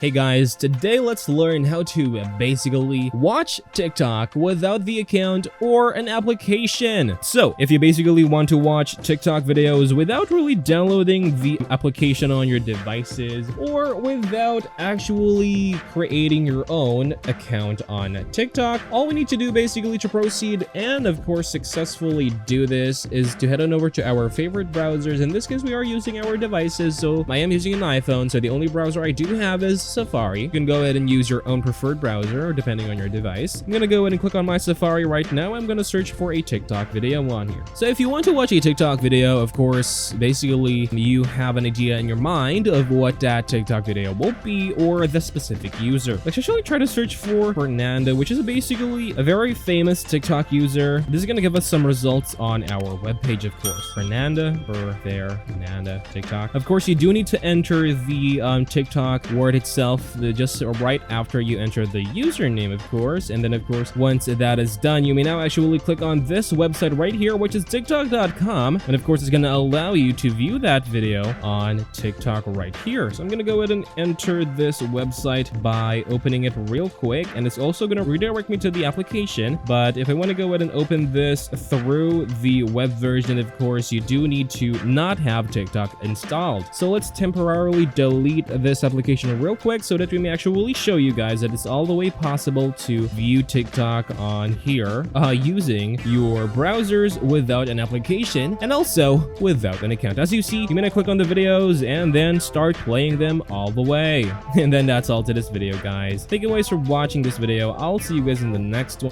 Hey guys, today let's learn how to basically watch TikTok without the account or an application. So, if you basically want to watch TikTok videos without really downloading the application on your devices or without actually creating your own account on TikTok, all we need to do basically to proceed and of course successfully do this is to head on over to our favorite browsers. In this case, we are using our devices, so I am using an iPhone, so the only browser I do have is Safari. You can go ahead and use your own preferred browser depending on your device. I'm gonna go ahead and click on my Safari right now. I'm gonna search for a TikTok video on here. So if you want to watch a TikTok video, of course, basically you have an idea in your mind of what that TikTok video will be or the specific user. Let's actually try to search for Fernanda, which is basically a very famous TikTok user. This is gonna give us some results on our webpage, of course. Fernanda, TikTok. Of course, you do need to enter the TikTok word itself just right after you enter the username, of course. And then, of course, once that is done, you may now actually click on this website right here, which is tiktok.com. And of course, it's going to allow you to view that video on TikTok right here. So I'm going to go ahead and enter this website by opening it real quick. And it's also going to redirect me to the application. But if I want to go ahead and open this through the web version, of course, you do need to not have TikTok installed. So let's temporarily delete this application real quick so that we may actually show you guys that it's all the way possible to view TikTok on here using your browsers without an application and also without an account. As you see, you may now click on the videos and then start playing them all the way. And then that's all to this video, guys. Thank you guys for watching this video. I'll see you guys in the next one.